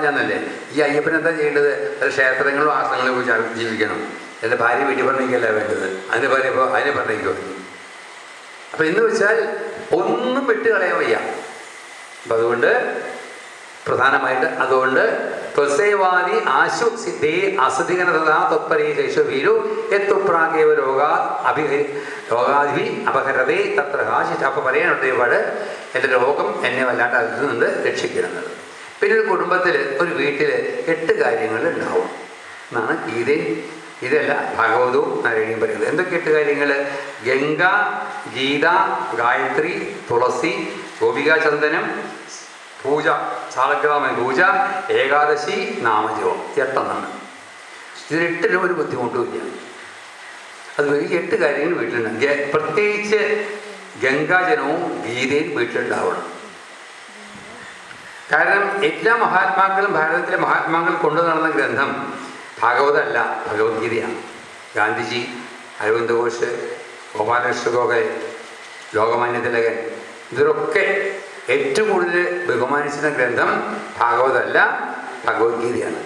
പറഞ്ഞല്ലേ, ഈ അയ്യപ്പൻ എന്താ ചെയ്യേണ്ടത്? അത് ക്ഷേത്രങ്ങളും ആശ്രമങ്ങളും പോയി ജീവിക്കണം. എൻ്റെ ഭാര്യ വീട്ടിൽ പറഞ്ഞേക്കല്ല വേണ്ടത്, അതിന് പറയുമ്പോൾ അതിനെ പറഞ്ഞേക്കോ. അപ്പം എന്ന് വെച്ചാൽ ഒന്നും വിട്ട് കളയാൻ വയ്യ. അപ്പം അതുകൊണ്ട് പ്രധാനമായിട്ട് അതുകൊണ്ട് ത്വസേവാദി ആശു സിദ്ധേ അസധികനതാ തൊപ്പരേ ശൈശവീരു എത്തുപ്രാഗേവ രോഗാധി അപഹരതേ തത്ര ഹാശിച്ച്. അപ്പോൾ പറയാനുണ്ട് ഒരുപാട്, എൻ്റെ രോഗം എന്നെ വല്ലാണ്ട് അതിൽ നിന്ന് രക്ഷിക്കുന്നത്. പിന്നെ ഒരു കുടുംബത്തിൽ ഒരു വീട്ടിൽ 8 കാര്യങ്ങൾ ഉണ്ടാവും എന്നാണ് ഗീതയും ഇതല്ല ഭാഗവതവും നാരായണിയും പറയുന്നത്. എന്തൊക്കെ 8 കാര്യങ്ങൾ? ഗംഗ, ഗീത, ഗായത്രി, തുളസി, ഗോപികാചന്ദനം, പൂജ, സാളഗ്രാമൻ പൂജ, ഏകാദശി, നാമജപം. 8 ഇതിന് ഒരു ബുദ്ധിമുട്ടുമില്ല. അത് ഈ 8 കാര്യങ്ങൾ വീട്ടിലുണ്ട്. പ്രത്യേകിച്ച് ഗംഗാജനവും ഗീതയും വീട്ടിലുണ്ടാവണം. കാരണം എല്ലാ മഹാത്മാക്കളും, ഭാരതത്തിലെ മഹാത്മാക്കൾ കൊണ്ടു നടന്ന ഗ്രന്ഥം ഭാഗവതമല്ല, ഭഗവത്ഗീതയാണ്. ഗാന്ധിജി, അരവിന്ദ് ഘോഷ്, ഗോപാലകൃഷ്ണ ഗോഖലെ, ലോകമാന്യ തിലകൻ, ഇവരൊക്കെ ഏറ്റവും കൂടുതൽ ബഹുമാനിച്ചിരുന്ന ഗ്രന്ഥം ഭാഗവതമല്ല, ഭഗവത്ഗീതയാണ്.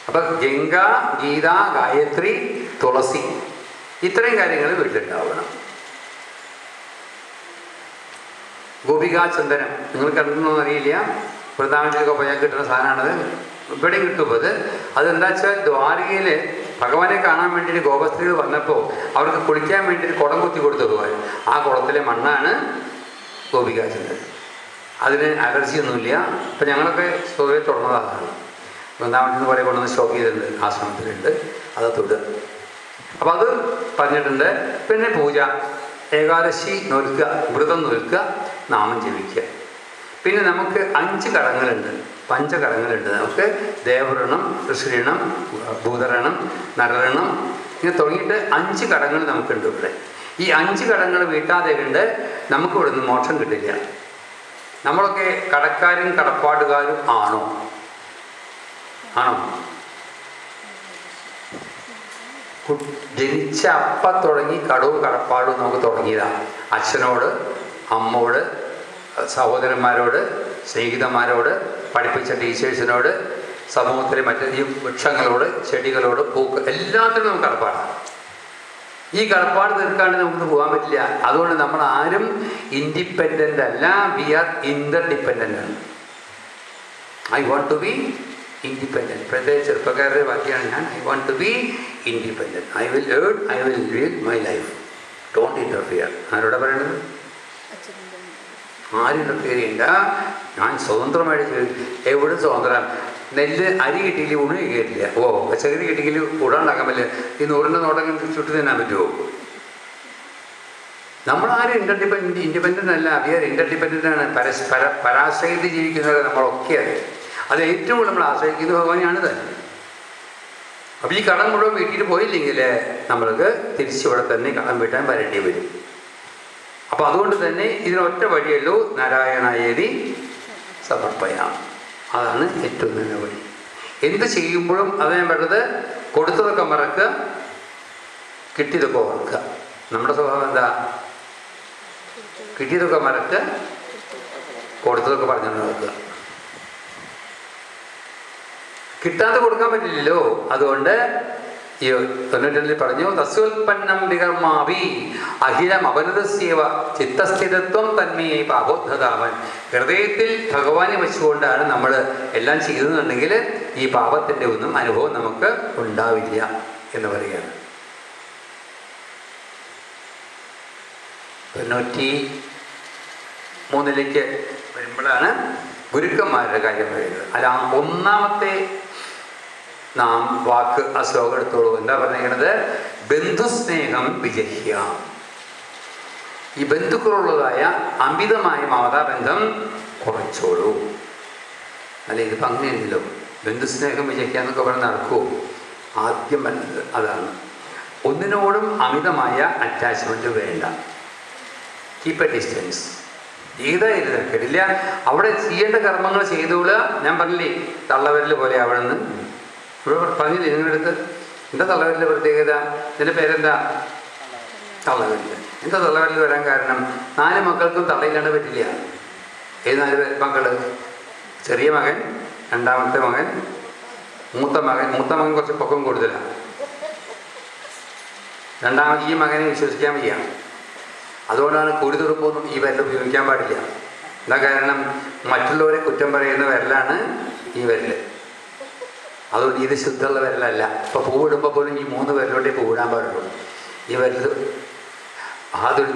അപ്പം ഗംഗ, ഗീത, ഗായത്രി, തുളസി, ഇത്രയും കാര്യങ്ങൾ വീട്ടിലുണ്ടാവണം. ഗോപികാചന്ദനം നിങ്ങൾ കണ്ടിട്ടുണ്ടോയെന്ന് അറിയില്ല, വൃന്ദാവനത്തിലൊക്കെ പോയാൽ കിട്ടുന്ന സാധനമാണത്. ഇവിടെയും കിട്ടും. അതെന്താ വെച്ചാൽ ദ്വാരകയിൽ ഭഗവാനെ കാണാൻ വേണ്ടിയിട്ട് ഗോപസ്ത്രീകൾ വന്നപ്പോൾ അവർക്ക് കുളിക്കാൻ വേണ്ടിയിട്ട് കുടം കുത്തി കൊടുത്തു പോകാൻ. ആ കുളത്തിലെ മണ്ണാണ് ഗോപികാചന്ദനം. അതിന് അലർജിയൊന്നുമില്ല. ഇപ്പം ഞങ്ങളൊക്കെ സ്വതവേ തുറന്നതാണ്. വൃന്ദാവനത്തിൽ നിന്ന് കുറേ കൊണ്ടുവന്ന് സ്റ്റോക്ക് ചെയ്തിട്ടുണ്ട്, ആശ്രമത്തിലുണ്ട്. അത് തൊടുക. അപ്പം അത് പറഞ്ഞിട്ടുണ്ട്. പിന്നെ പൂജ, ഏകാദശി നോൽക്കുക, വ്രതം നോൽക്കുക, നാമം ജപിക്കുക. പിന്നെ നമുക്ക് 5 കടങ്ങളുണ്ട്, പഞ്ചകടങ്ങളുണ്ട്. നമുക്ക് ദേവഋണം, ഋഷിഋണം, ഭൂതഋണം, നരഋണം, ഇങ്ങനെ തുടങ്ങിയിട്ട് 5 കടങ്ങൾ നമുക്കുണ്ട് ഇവിടെ. ഈ 5 കടങ്ങൾ വീട്ടാതെ കണ്ട് നമുക്ക് ഇവിടെ നിന്ന് മോക്ഷം കിട്ടില്ല. നമ്മളൊക്കെ കടക്കാരും കടപ്പാടുകാരും ആണോ? ജനിച്ച അപ്പം തുടങ്ങി കടവും കടപ്പാടും നമുക്ക് തുടങ്ങിയതാണ്. അച്ഛനോട്, അമ്മോട്, സഹോദരന്മാരോട്, സ്നേഹിതന്മാരോട്, പഠിപ്പിച്ച ടീച്ചേഴ്സിനോട്, സമൂഹത്തിലെ മറ്റ് ഈ വൃക്ഷങ്ങളോട്, ചെടികളോട്, പൂക്കൾ, എല്ലാത്തിനും നമുക്ക് കടപ്പാടാണ്. ഈ കടപ്പാട് തീർക്കാണ്ട് നമുക്ക് പോകാൻ പറ്റില്ല. അതുകൊണ്ട് നമ്മൾ ആരും ഇൻഡിപെൻഡൻ്റ് അല്ല, വി ആർ ഇന്റർഡിപെൻഡൻ്റ് ആണ്. I want to be independent. ഇപ്പോഴത്തെ ചെറുപ്പക്കാരുടെ വാക്യാണ് ഞാൻ. I want to be independent. I will earn, I will lead my life, don't interfere. ആരോടെ പറയണത്? ആരും ഇൻ്റർഫിയർ ചെയ്യണ്ട. ഞാൻ സ്വതന്ത്രമായിട്ട് എവിടെ സ്വതന്ത്രം. നെല്ല് അരി കിട്ടിയില്ല ഉണി കയറ്റില്ല. പച്ചക്കറി കിട്ടിയെങ്കിൽ ഉടാണ്ടാക്കാൻ പറ്റില്ല. ഈ 100ൻ്റെ നോട്ടം ചുട്ടു തിന്നാൻ പറ്റുമോ? നമ്മളാരും ഇൻഡിപെൻഡൻ്റ് അല്ല, വി ആർ ഇൻ്റർഡിപെൻഡൻ്റ് ആണ്. പരാശ്രയത്തിൽ ജീവിക്കുന്നവരെ നമ്മളൊക്കെയാണ്. അത് ഏറ്റവും കൂടുതൽ നമ്മൾ ആശ്രയിക്കുന്നത് ഭഗവാനാണ് തന്നെ. അപ്പോൾ ഈ കടം മുഴുവൻ വീട്ടിൽ പോയില്ലെങ്കിൽ നമ്മൾക്ക് തിരിച്ചിവിടെ തന്നെ കടം വീട്ടാൻ വരേണ്ടി വരും. അപ്പോൾ അതുകൊണ്ട് തന്നെ ഇതിനൊറ്റ വഴിയല്ലോ, നാരായണയേതി സമർപ്പയാം. അതാണ് ഏറ്റവും നല്ല വഴി. എന്ത് ചെയ്യുമ്പോഴും അത് ഞാൻ പറഞ്ഞത്, കൊടുത്തതൊക്കെ മറക്കുക, കിട്ടിയതൊക്കെ ഓർക്കുക. നമ്മുടെ സ്വഭാവം എന്താ? കിട്ടിയതൊക്കെ മറക്കുക, കൊടുത്തതൊക്കെ പറഞ്ഞു നടക്കുക. കിട്ടാതെ കൊടുക്കാൻ പറ്റില്ലല്ലോ. അതുകൊണ്ട് ഈ 92 പറഞ്ഞു, തസ്യോൽപ്പന്നം വികർമാവി അഖിലം അപനതസ്യവ ചിത്തസ്ഥിതത്വം തന്മയെ പാപോദ്ധതാവൻ. ഹൃദയത്തിൽ ഭഗവാനെ വെച്ചുകൊണ്ടാണ് നമ്മൾ എല്ലാം ചെയ്തെന്നുണ്ടെങ്കിൽ ഈ പാപത്തിൻ്റെ ഒന്നും അനുഭവം നമുക്ക് ഉണ്ടാവില്ല എന്ന് പറയുകയാണ്. 93 വരുമ്പോഴാണ് ഗുരുക്കന്മാരുടെ കാര്യം പറയുന്നത്. അല്ല, ഒന്നാമത്തെ നാം വാക്ക് ആ ശ്ലോകം എടുത്തോളൂ. എന്താ പറഞ്ഞിരിക്കുന്നത്? ബന്ധുസ്നേഹം വിജഹ്യ. ഈ ബന്ധുക്കളുള്ളതായ അമിതമായ മാതാബന്ധം കുറച്ചോളൂ. അല്ല, ഇതിപ്പോൾ അങ്ങനെയല്ലോ. ബന്ധുസ്നേഹം വിജഹ്യ എന്നൊക്കെ പറഞ്ഞ് നടക്കുമോ? ആദ്യം പറഞ്ഞത് അതാണ്. ഒന്നിനോടും അമിതമായ അറ്റാച്ച്മെൻറ്റ് വേണ്ട. Keep A distance. ഏതായാലും തിരക്കില്ല. അവിടെ ചെയ്യേണ്ട കർമ്മങ്ങൾ ചെയ്തോളുക. ഞാൻ പറഞ്ഞില്ലേ, തള്ളവരൽ പോലെ അവിടെ നിന്ന് ഇവിടെ പറഞ്ഞില്ലേ നിങ്ങളുടെ അടുത്ത്? എന്താ തള്ളവരലിൻ്റെ പ്രത്യേകത? ഇതിൻ്റെ പേരെന്താ? തള്ളവരൽ. എന്താ തള്ളവരൽ വരാൻ കാരണം? 4 മക്കൾക്കും തള്ളയില്ലാണ്ട് പറ്റില്ല. ഏത് 4 മക്കൾ? ചെറിയ മകൻ, രണ്ടാമത്തെ മകൻ, മൂത്ത മകൻ കുറച്ച് പൊക്കം കൂടുതലാണ്. ഈ മകനെ വിശ്വസിക്കാൻ വയ്യ. അതുകൊണ്ടാണ് കുരുതുറുപ്പൊന്നും ഈ വിരൽ ഉപയോഗിക്കാൻ പാടില്ല. എന്താ കാരണം? മറ്റുള്ളവരെ കുറ്റം പറയുന്ന വിരലാണ് ഈ വിരൽ. അതുകൊണ്ട് ഇത് ശുദ്ധമുള്ള വിരലല്ല. ഇപ്പോൾ പൂവിടുമ്പോൾ പോലും ഈ 3 വിരലോട്ടേ പൂവിടാൻ പാടുള്ളൂ. ഈ വിരൽ അതൊരു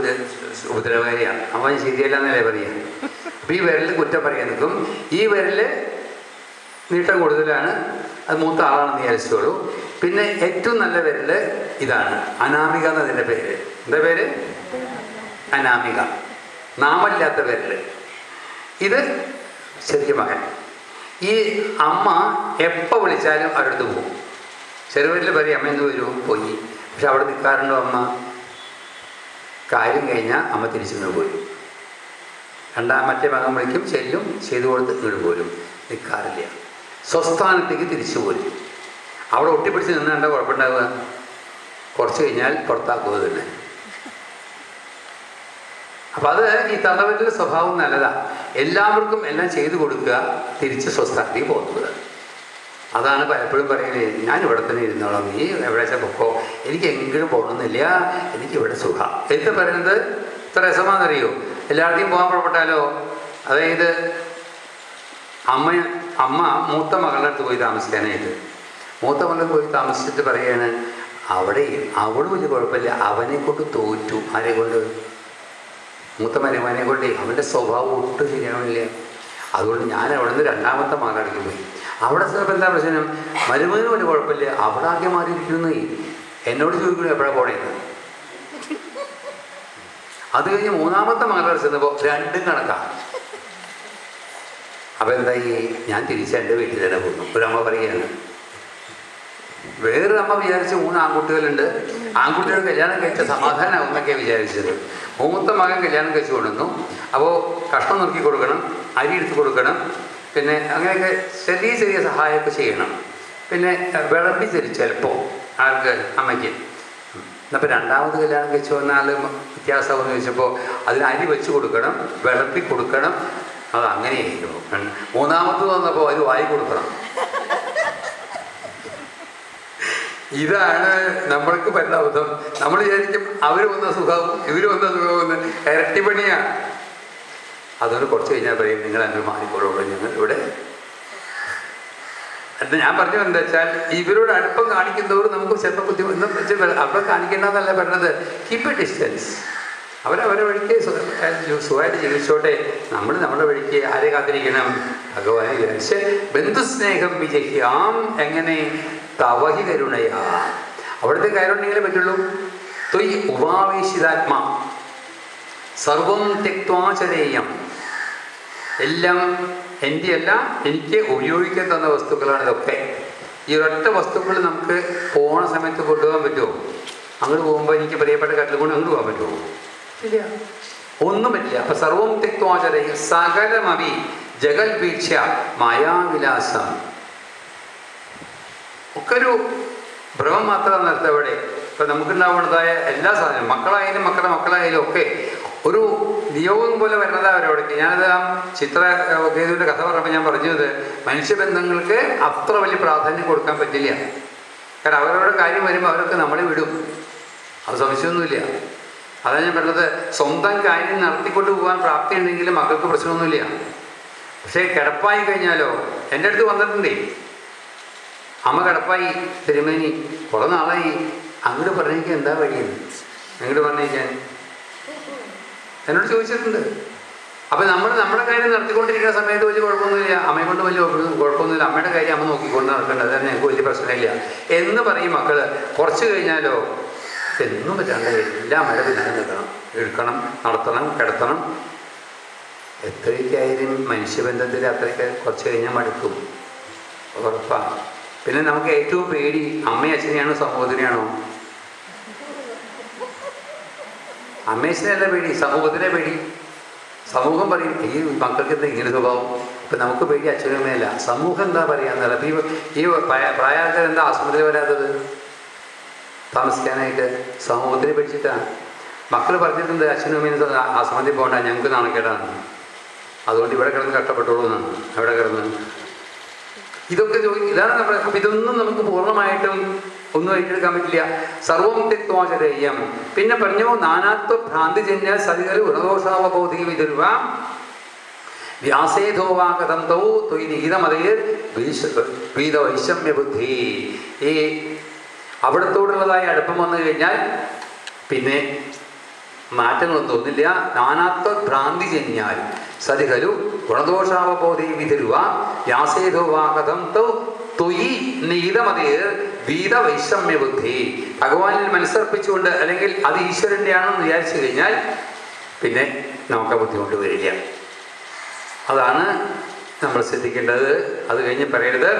ഉപദ്രവകാരിയാണ്. അവൻ ശരിയല്ല എന്നല്ലേ പറയുക. അപ്പം ഈ വിരൽ കുറ്റം പറയാൻ നിൽക്കും. ഈ വിരൽ നീട്ടം കൂടുതലാണ്, അത് മൂത്ത ആളാണെന്ന് വിചാരിച്ചോളൂ. പിന്നെ ഏറ്റവും നല്ല വിരൽ ഇതാണ്, അനാമിക എന്നതിൻ്റെ പേര്. എന്താ പേര്? അനാമിക, നാമല്ലാത്ത വിരൽ. ഇത് ചെറിയ മകൻ. ഈ അമ്മ എപ്പോൾ വിളിച്ചാലും അവരടുത്ത് പോകും. ചെറുവിരൽ പറയും അമ്മ എന്ത് വരും, പോയി. പക്ഷെ അവിടെ നിൽക്കാറുണ്ടോ അമ്മ? കാര്യം കഴിഞ്ഞാൽ അമ്മ തിരിച്ചു പോരും. മറ്റേ മകൻ വിളിക്കും, ചെല്ലും, ചെയ്തു കൊടുത്ത് ഇങ്ങോട്ട് പോരും. നിൽക്കാറില്ല. സ്വസ്ഥാനത്തേക്ക് തിരിച്ചു പോരും. അവിടെ ഒട്ടിപ്പിടിച്ച് നിന്നാണ്ട കുഴപ്പമുണ്ടാവുക? കുറച്ച് കഴിഞ്ഞാൽ പുറത്താക്കുക തന്നെ. അപ്പം അത് ഈ തള്ളവരുടെ സ്വഭാവം നല്ലതാണ്. എല്ലാവർക്കും എല്ലാം ചെയ്തു കൊടുക്കുക, തിരിച്ച് സ്വസ്ഥാനത്തേക്ക് പോകുന്നത്. അതാണ് പലപ്പോഴും പറയുന്നത്, ഞാൻ ഇവിടെ തന്നെ ഇരുന്നോളാം, നീ എവിടെ വെച്ചാൽ പൊക്കോ, എനിക്ക് എങ്കിലും പോകണമെന്നില്ല, എനിക്കിവിടെ സുഖം എന്ന് പറയുന്നത് ഇത്ര രസമാണെന്നറിയോ? എല്ലായിടത്തേക്കും പോകാൻ പുറപ്പെട്ടാലോ? അതായത് അമ്മ മൂത്ത മകളുടെ അടുത്ത് പോയി താമസിക്കാനായിട്ട്, മൂത്ത മകളുടെ പോയി താമസിച്ചിട്ട് പറയാണ്, അവിടെ വലിയ കുഴപ്പമില്ല, അവനെ കൊണ്ട് തോറ്റു. ആരെ കൊണ്ട്? മൂത്ത മരുമാനെ കൊണ്ട്. അവൻ്റെ സ്വഭാവം ഒട്ടും ശരിയാവില്ല. അതുകൊണ്ട് ഞാൻ അവിടെ നിന്ന് രണ്ടാമത്തെ മകളുടെ പോയി. അവിടെ ചിലപ്പോൾ എന്താ പ്രശ്നം? മരുമകനും വലിയ കുഴപ്പമില്ല, അവിടെ ആകെ മാറിയിരിക്കുന്നു. എന്നോട് ചോദിക്കുന്നു എപ്പോഴാണ് പോണേന്ന്. അത് കഴിഞ്ഞ് മൂന്നാമത്തെ മകളുടെ ചെന്നപ്പോൾ രണ്ടും കണക്കാണ്. അപ്പം എന്തായി? ഞാൻ തിരിച്ച് എൻ്റെ വീട്ടിൽ തന്നെ പോകുന്നു. ഒരമ്മ പറയുകയാണ്. വേറൊരു അമ്മ വിചാരിച്ച് 3 ആൺകുട്ടികളുണ്ട്, ആൺകുട്ടികൾ കല്യാണം കഴിച്ച സമാധാനമാകുന്നൊക്കെയാണ് വിചാരിച്ചത്. മൂത്ത മകൻ കല്യാണം കഴിച്ച് കൊണ്ടുവന്നു. അപ്പോൾ കഷ്ണം നുറുക്കി കൊടുക്കണം, അരി എടുത്ത് കൊടുക്കണം, പിന്നെ അങ്ങനെയൊക്കെ ചെറിയ ചെറിയ സഹായമൊക്കെ ചെയ്യണം. പിന്നെ വിളമ്പി തരും ചിലപ്പോൾ ആൾക്ക്, അമ്മയ്ക്ക്. എന്നപ്പോൾ രണ്ടാമത് കല്യാണം കഴിച്ച് വന്ന ആൾ വ്യത്യാസമെന്ന് ചോദിച്ചപ്പോൾ അതിന് അരി വെച്ച് കൊടുക്കണം, വിളമ്പി കൊടുക്കണം. അത് അങ്ങനെയായിരുന്നു. മൂന്നാമത് വന്നപ്പോൾ അത് വായി കൊടുക്കണം. ഇതാണ് നമ്മൾക്ക് പറ്റുന്ന അബദ്ധം. നമ്മൾ വിചാരിക്കും അവർ വന്ന സുഖവും ഇവർ വന്ന സുഖമെന്ന്. ഇരട്ടിപ്പണിയാണ്. അതുകൊണ്ട് കുറച്ച് കഴിഞ്ഞാൽ പറയും, നിങ്ങൾ അങ്ങനെ മാറിക്കോളുള്ളൂ, ഞങ്ങൾ ഇവിടെ. അത് ഞാൻ പറഞ്ഞു എന്താ വെച്ചാൽ, ഇവരോട് അടുപ്പം കാണിക്കുന്നവർ നമുക്ക് ചിലപ്പോൾ ബുദ്ധിമുട്ട്. അവിടെ കാണിക്കേണ്ടതെന്നല്ല പറഞ്ഞത്, കീപ്പ് എ ഡിസ്റ്റൻസ്. അവരവരുടെ വഴിക്ക് സുഖമായിട്ട് ജീവിച്ചോട്ടെ, നമ്മൾ നമ്മുടെ വഴിക്ക് ആരെ കാത്തിരിക്കണം? ഭഗവാനെ വിചാരിച്ച്. ബന്ധുസ്നേഹം വിജയിക്കാം. എങ്ങനെ? തവഹി കരുണയാ. അവിടുത്തെ കാരുണ്യങ്ങളെ പറ്റുള്ളൂ. ത്വയ് ഉപാവേശിതാത്മാ സർവം തെക്വാചരേയം. എല്ലാം എൻ്റെ അല്ല, എനിക്ക് ഉപയോഗിക്കാൻ തന്ന വസ്തുക്കളാണ് ഇതൊക്കെ. ഈ ഒരൊറ്റ വസ്തുക്കൾ നമുക്ക് പോണ സമയത്ത് കൊണ്ടുപോകാൻ പറ്റുമോ? അങ്ങോട്ട് പോകുമ്പോൾ എനിക്ക് പ്രിയപ്പെട്ട കട്ടിൽ കൊണ്ട് അങ്ങോട്ട് പോകാൻ പറ്റുമോ? ഇല്ല, ഒന്നും പറ്റില്ല. അപ്പം സർവം തെക്വാചരേയം സകലമവി ജഗൽ വീക്ഷ മായാവിലാസം. ഒക്കെ ഒരു ഭ്രമം മാത്രമാണ് നടത്തുക അവിടെ. ഇപ്പം നമുക്കുണ്ടാവുന്നതായ എല്ലാ സാധനവും, മക്കളായാലും മക്കളുടെ മക്കളായാലും ഒക്കെ ഒരു നിയോഗം പോലെ വരുന്നതാണ് അവരവിടേക്ക്. ഞാനത് ആ ചിത്രകേതുവിൻ്റെ കഥ പറഞ്ഞപ്പോൾ ഞാൻ പറഞ്ഞത്, മനുഷ്യബന്ധങ്ങൾക്ക് അത്ര വലിയ പ്രാധാന്യം കൊടുക്കാൻ പറ്റില്ല. കാരണം അവരവരുടെ കാര്യം വരുമ്പോൾ അവരൊക്കെ നമ്മളെ വിടും, അത് സംശയമൊന്നുമില്ല. അതാണ് ഞാൻ പറഞ്ഞത്, സ്വന്തം കാര്യം നടത്തിക്കൊണ്ട് പോകാൻ പ്രാപ്തി ഉണ്ടെങ്കിൽ മക്കൾക്ക് പ്രശ്നമൊന്നുമില്ല. പക്ഷേ കിടപ്പായി കഴിഞ്ഞാലോ? എൻ്റെ അടുത്ത് വന്നിട്ടുണ്ടേ, അമ്മ കിടപ്പായി, തിരുമേനി കുറേ നാളായി, അങ്ങോട്ട് പറഞ്ഞേക്ക് എന്താ വഴിയെന്ന്. അങ്ങോട്ട് പറഞ്ഞേക്കാൻ എന്നോട് ചോദിച്ചിട്ടുണ്ട്. അപ്പം നമ്മുടെ കാര്യം നടത്തിക്കൊണ്ടിരിക്കുന്ന സമയത്ത് വലിയ കുഴപ്പമൊന്നുമില്ല, അമ്മയെ കൊണ്ട് വലിയ കുഴപ്പമൊന്നുമില്ല, അമ്മയുടെ കാര്യം അമ്മ നോക്കിക്കൊണ്ട് നടക്കേണ്ടത്, അതാണ് ഞങ്ങൾക്ക് വലിയ പ്രശ്നമില്ല എന്ന് പറയും മക്കൾ. കുറച്ച് കഴിഞ്ഞാലോ എന്നും പറ്റാണ്ട് എല്ലാം അമ്മയുടെ പിന്നാലെ നിൽക്കണം, എടുക്കണം, നടത്തണം, കിടത്തണം. എത്രയൊക്കെയായാലും മനുഷ്യബന്ധത്തിൽ അത്രയൊക്കെ കുറച്ച് കഴിഞ്ഞാൽ മടുക്കും, ഉറപ്പാണ്. പിന്നെ നമുക്ക് ഏറ്റവും പേടി അമ്മയും അച്ഛനെയാണോ സമൂഹത്തിനെയാണോ? അമ്മേശനല്ല പേടി, സമൂഹത്തിനെ പേടി. സമൂഹം പറയും ഈ മക്കൾക്ക് എന്താ ഇങ്ങനെ സ്വഭാവം. ഇപ്പം നമുക്ക് പേടി അച്ഛനും അമ്മയല്ല, സമൂഹം എന്താ പറയാന്നല്ല. അപ്പം ഈ പ്രായാൾക്കാർ എന്താ ആശുപത്രിയിൽ വരാത്തത് താമസിക്കാനായിട്ട്? സമൂഹത്തിനെ പേടിച്ചിട്ടാണ്. മക്കൾ പറഞ്ഞിട്ടുണ്ട് അച്ഛനും അമ്മയും ആശുപത്രിയിൽ പോകണ്ട, ഞങ്ങൾക്ക് നാണക്കേടാണ്, അതുകൊണ്ട് ഇവിടെ കിടന്ന് കഷ്ടപ്പെട്ടോളൂ എന്നാണ്. അവിടെ കിടന്ന് ഇതൊക്കെ ഇതാണ് നമ്മൾ. അപ്പം ഇതൊന്നും നമുക്ക് പൂർണ്ണമായിട്ടും ഒന്നും ഏറ്റെടുക്കാൻ പറ്റില്ല. സർവം തെക്വാചരേയം. പിന്നെ പറഞ്ഞു നാനാത്വ ഭ്രാന്തിജന്യ സതികൾ ഗുണദോഷാവബോധി വിതുരുവ വ്യാസേധോവാകതന്തൗ ത്വയി നിഹിതമതയിൽ വീതവൈഷമ്യ ബുദ്ധി. ഈ അവിടത്തോടുള്ളതായ അടുപ്പം വന്നു കഴിഞ്ഞാൽ പിന്നെ മാറ്റങ്ങളൊന്നും തോന്നില്ല. നാനാത്വ ഭ്രാന്തിജന്യാൽ സതികലു ഗുണദോഷാവബോധി വിതുരുവ വ്യാസേധോവാകതന്തൗ ത്വയി നിഹിതമതയിൽ വീതവൈഷമ്യ ബുദ്ധി. ഭഗവാനിൽ മനസ്സർപ്പിച്ചുകൊണ്ട് അല്ലെങ്കിൽ അത് ഈശ്വരൻ്റെ ആണെന്ന് വിചാരിച്ചു കഴിഞ്ഞാൽ പിന്നെ നമുക്ക് ബുദ്ധി കൊണ്ടുവരില്ല. അതാണ് നമ്മൾ ശ്രദ്ധിക്കേണ്ടത്. അത് കഴിഞ്ഞ് പറയരുത്